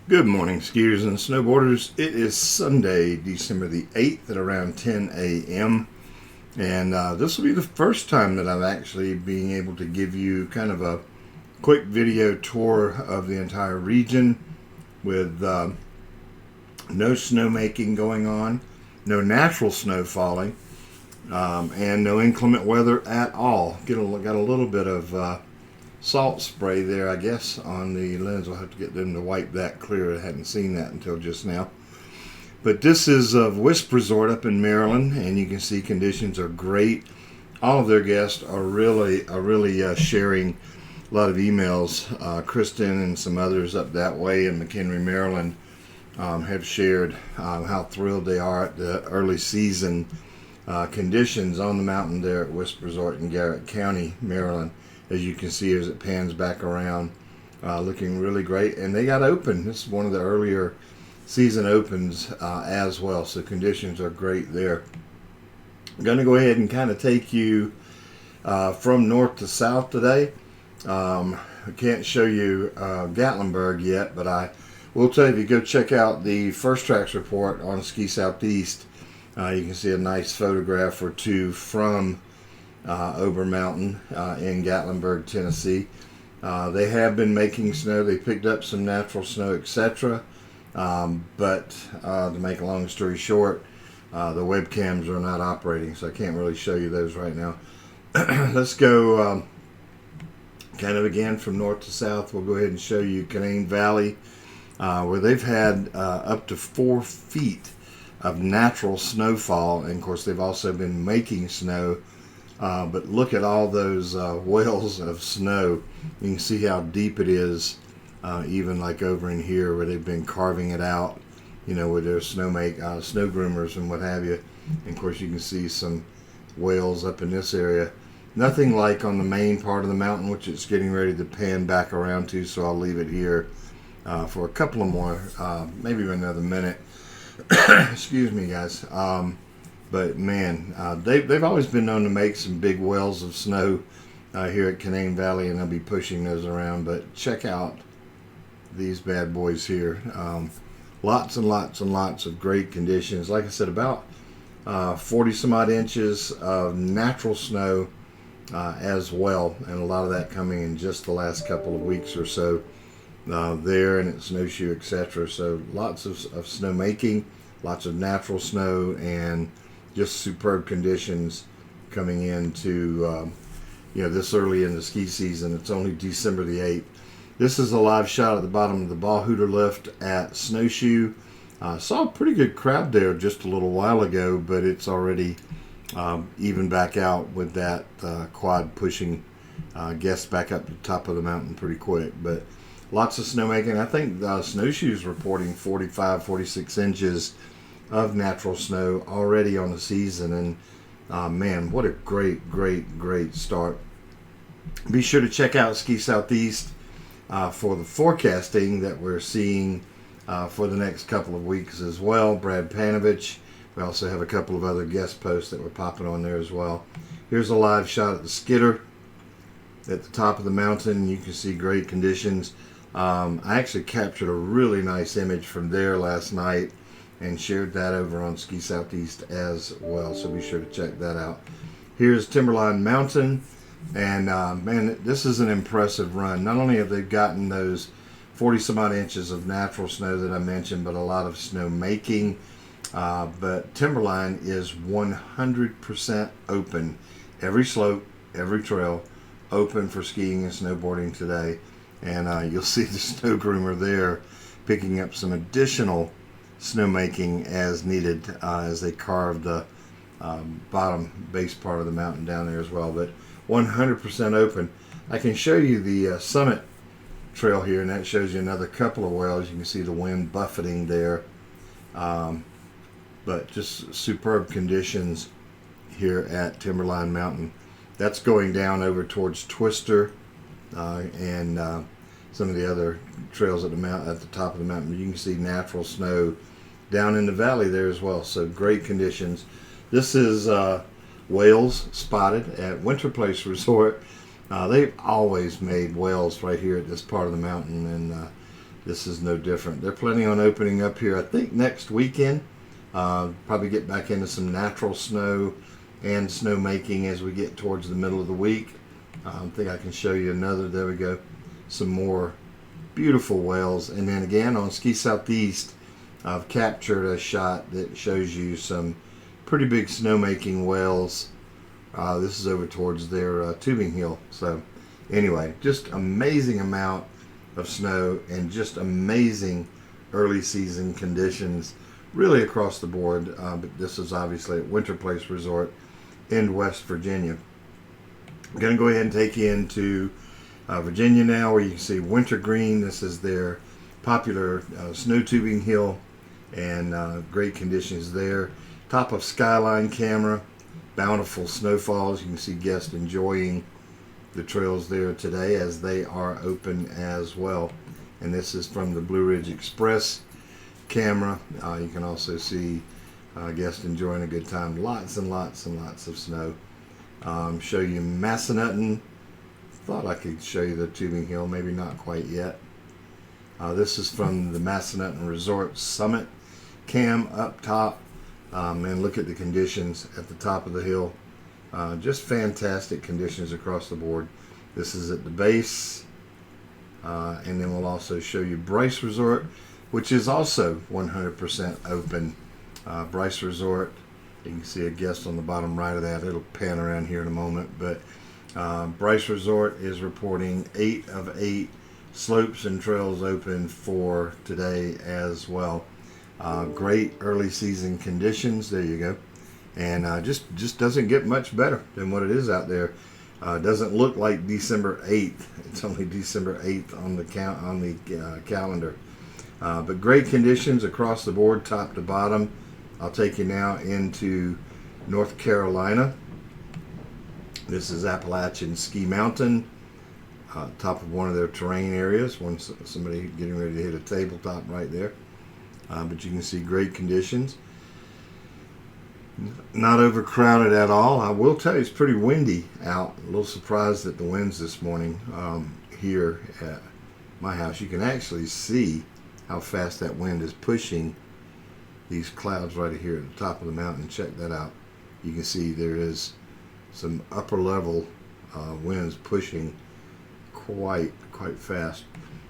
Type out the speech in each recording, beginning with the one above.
Good morning, skiers and snowboarders. It is Sunday, December the 8th at around 10 a.m. And this will be the first time that I'm actually being able to give you kind of a quick video tour of the entire region with no snowmaking going on, no natural snow falling, and no inclement weather at all. Got a little bit of salt spray there, I guess, on the lens. I'll have to get them to wipe that clear. I hadn't seen that until just now. But this is Wisp Resort up in Maryland, and you can see conditions are great. All of their guests are really sharing a lot of emails. Kristen and some others up that way in McHenry, Maryland, have shared how thrilled they are at the early season conditions on the mountain there at Wisp Resort in Garrett County, Maryland. As you can see as it pans back around, looking really great. And they got open. This is one of the earlier season opens as well, so conditions are great there. I'm going to go ahead and kind of take you from north to south today. I can't show you Gatlinburg yet, but I will tell you, if you go check out the First Tracks report on SkiSoutheast, you can see a nice photograph or two from Ober Mountain in Gatlinburg, Tennessee. They have been making snow. They picked up some natural snow, etc. But to make a long story short, the webcams are not operating, so I can't really show you those right now. Let's go kind of again from north to south. We'll go ahead and show you Canaan Valley, where they've had up to 4 feet of natural snowfall, and of course they've also been making snow. But look at all those wells of snow. You can see how deep it is, even like over in here where they've been carving it out, you know, with their snow groomers and what have you. And of course you can see some whales up in this area. Nothing like on the main part of the mountain, which it's getting ready to pan back around to, so I'll leave it here for a couple of more, maybe another minute. Excuse me, guys. But man, they've always been known to make some big wells of snow here at Canaan Valley, and they'll be pushing those around. But check out these bad boys here. Lots and lots and lots of great conditions. Like I said, about 40 some odd inches of natural snow as well, and a lot of that coming in just the last couple of weeks or so there, and at Snowshoe, etc. So lots of snow making, lots of natural snow, and just superb conditions coming into this early in the ski season. It's only December the 8th. This is a live shot at the bottom of the Ball Hooter lift at Snowshoe. Saw a pretty good crowd there just a little while ago, but it's already even back out with that quad pushing guests back up to the top of the mountain pretty quick. But lots of snowmaking. I think Snowshoe's reporting 45, 46 inches of natural snow already on the season, and man, what a great start. Be sure to check out Ski Southeast for the forecasting that we're seeing for the next couple of weeks as well. Brad Panovich. We also have a couple of other guest posts that we're popping on there as well. Here's a live shot at the Skidder at the top of the mountain. You can see great conditions. I actually captured a really nice image from there last night and shared that over on Ski Southeast as well, so be sure to check that out. Here's Timberline Mountain, and man, this is an impressive run. Not only have they gotten those 40 some odd inches of natural snow that I mentioned, but a lot of snow making, but Timberline is 100% open. Every slope, every trail open for skiing and snowboarding today, and you'll see the snow groomer there picking up some additional snowmaking as needed as they carve the bottom base part of the mountain down there as well. But 100% open. I can show you the summit trail here, and that shows you another couple of wells. You can see the wind buffeting there, but just superb conditions here at Timberline Mountain. That's going down over towards Twister and some of the other trails at the top of the mountain. You can see natural snow down in the valley there as well. So great conditions. This is whales spotted at Winter Place Resort. They've always made whales right here at this part of the mountain, and this is no different. They're planning on opening up here, I think, next weekend. Probably get back into some natural snow and snowmaking as we get towards the middle of the week. I think I can show you another. There we go. Some more beautiful whales. And then again on SkiSoutheast, I've captured a shot that shows you some pretty big snowmaking whales. This is over towards their tubing hill. So anyway, just amazing amount of snow and just amazing early season conditions really across the board. But this is obviously at Winter Place Resort in West Virginia. I'm going to go ahead and take you into Virginia now, where you can see Wintergreen. This is their popular snow tubing hill, and great conditions there. Top of Skyline camera, bountiful snowfalls. You can see guests enjoying the trails there today as they are open as well. And this is from the Blue Ridge Express camera. You can also see guests enjoying a good time. Lots and lots and lots of snow. Show you Massanutten. Thought I could show you the tubing hill, maybe not quite yet. This is from the Massanutten Resort Summit cam up top. And look at the conditions at the top of the hill. Just fantastic conditions across the board. This is at the base. And then we'll also show you Bryce Resort, which is also 100% open. Bryce Resort, you can see a guest on the bottom right of that. It'll pan around here in a moment. But Bryce Resort is reporting 8 of 8 slopes and trails open for today as well. Great early season conditions. There you go. And just doesn't get much better than what it is out there. Doesn't look like December 8th. It's only December 8th on the calendar. But great conditions across the board, top to bottom. I'll take you now into North Carolina. This is Appalachian Ski Mountain, top of one of their terrain areas. Somebody getting ready to hit a tabletop right there. But you can see great conditions. Not overcrowded at all. I will tell you, it's pretty windy out. A little surprised at the winds this morning here at my house. You can actually see how fast that wind is pushing these clouds right here at the top of the mountain. Check that out. You can see there is some upper level winds pushing quite fast.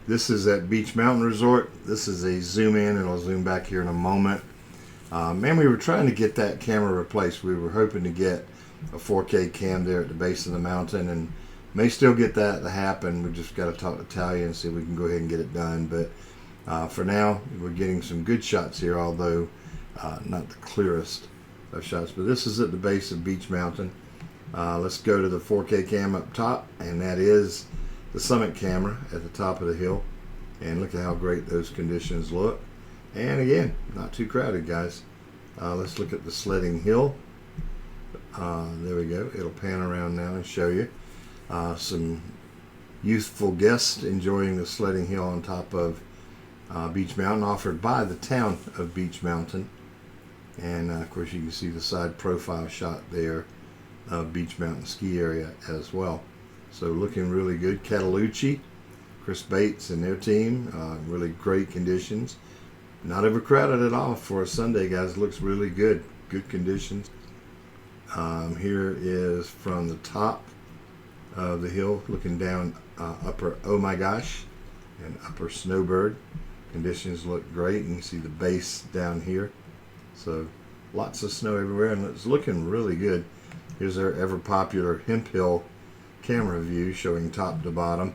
This is at Beach Mountain Resort. This is a zoom in, and I'll zoom back here in a moment. And we were trying to get that camera replaced. We were hoping to get a 4K cam there at the base of the mountain, and may still get that to happen. We just got to talk to Talia and see if we can go ahead and get it done. But for now, we're getting some good shots here, although not the clearest of shots. But this is at the base of Beach Mountain. Let's go to the 4K cam up top, and that is the summit camera at the top of the hill. And look at how great those conditions look. And again, not too crowded, guys. Let's look at the sledding hill. There we go. It'll pan around now and show you some youthful guests enjoying the sledding hill on top of Beach Mountain, offered by the town of Beach Mountain. And of course, you can see the side profile shot there of Beach Mountain ski area as well. So looking really good. Catalucci, Chris Bates and their team, really great conditions. Not overcrowded at all for a Sunday, guys. Looks really good. Good conditions. Here is from the top of the hill, looking down upper Oh My Gosh and upper Snowbird. Conditions look great. You can see the base down here. So lots of snow everywhere, and it's looking really good. Here's our ever popular Hemp Hill camera view showing top to bottom.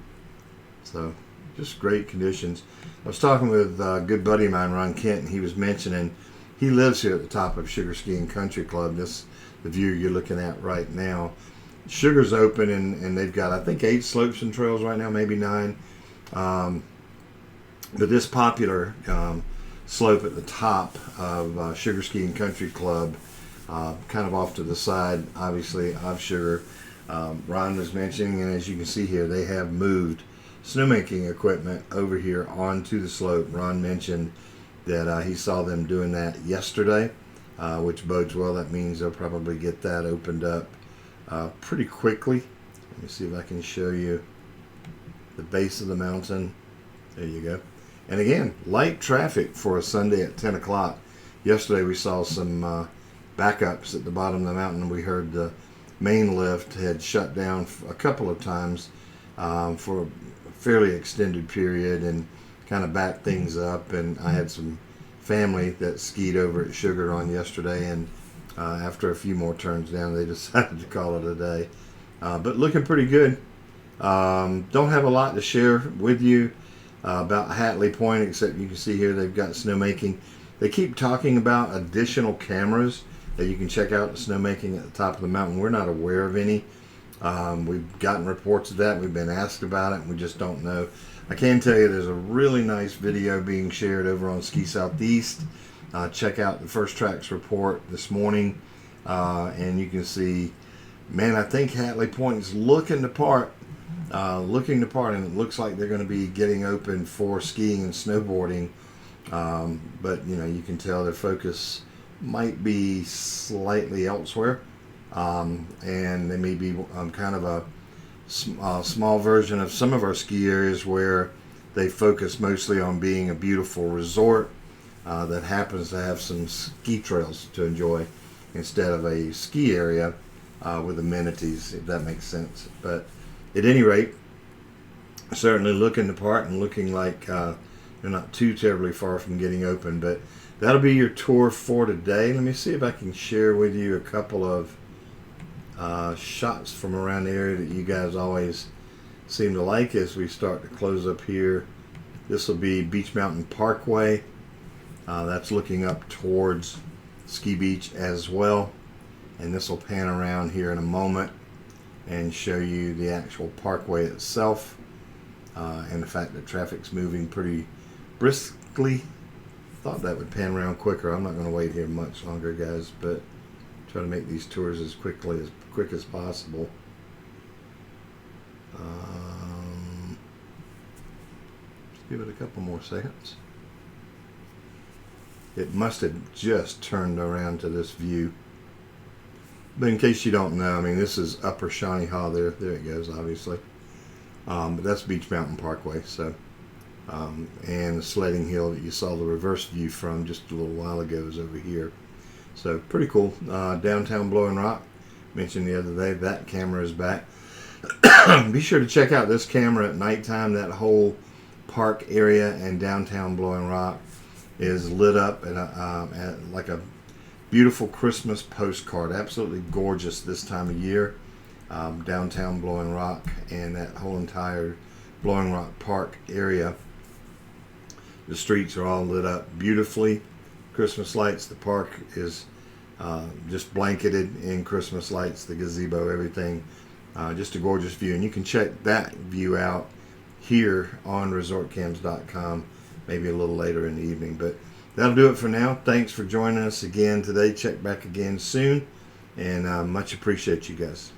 So just great conditions. I was talking with a good buddy of mine, Ron Kent, and he was mentioning he lives here at the top of Sugar Skiing Country Club. This the view you're looking at right now. Sugar's open, and they've got, I think, 8 slopes and trails right now, maybe 9. But this popular slope at the top of Sugar Skiing Country Club, kind of off to the side, obviously, of Sugar, Ron was mentioning, and as you can see here, they have moved snowmaking equipment over here onto the slope. Ron mentioned that he saw them doing that yesterday, which bodes well. That means they'll probably get that opened up pretty quickly. Let me see if I can show you the base of the mountain. There you go. And again, light traffic for a Sunday at 10 o'clock. Yesterday we saw some backups at the bottom of the mountain. We heard the main lift had shut down a couple of times for a fairly extended period and kind of backed things up. And I had some family that skied over at Sugar on yesterday, and after a few more turns down, they decided to call it a day. But looking pretty good. Don't have a lot to share with you about Hatley Point, except you can see here they've got snowmaking. They keep talking about additional cameras that you can check out the snowmaking at the top of the mountain. We're not aware of any. We've gotten reports of that. We've been asked about it, and we just don't know. I can tell you there's a really nice video being shared over on SkiSoutheast. Check out the First Tracks report this morning, and you can see, man, I think Hatley Point is looking the part, and it looks like they're going to be getting open for skiing and snowboarding. But you know, you can tell their focus might be slightly elsewhere, and they may be kind of a small version of some of our ski areas where they focus mostly on being a beautiful resort that happens to have some ski trails to enjoy instead of a ski area with amenities, if that makes sense. But at any rate, certainly looking the part and looking like they're not too terribly far from getting open. But that'll be your tour for today. Let me see if I can share with you a couple of shots from around the area that you guys always seem to like as we start to close up here. This will be Beach Mountain Parkway. That's looking up towards Ski Beach as well. And this will pan around here in a moment and show you the actual parkway itself, and the fact that traffic's moving pretty briskly. Thought that would pan around quicker. I'm not going to wait here much longer, guys, but try to make these tours as quick as possible. Just give it a couple more seconds. It must have just turned around to this view. But in case you don't know, I mean, this is Upper Shawnee Haw. There it goes, obviously. But that's Beach Mountain Parkway. So, and the sledding hill that you saw the reverse view from just a little while ago is over here. So pretty cool. Downtown Blowing Rock, mentioned the other day, that camera is back. Be sure to check out this camera at nighttime. That whole park area and downtown Blowing Rock is lit up at like a beautiful Christmas postcard. Absolutely gorgeous this time of year. Downtown Blowing Rock and that whole entire Blowing Rock Park area. The streets are all lit up beautifully. Christmas lights. The park is just blanketed in Christmas lights. The gazebo, everything. Just a gorgeous view. And you can check that view out here on resortcams.com maybe a little later in the evening. But that'll do it for now. Thanks for joining us again today. Check back again soon. And much appreciate you guys.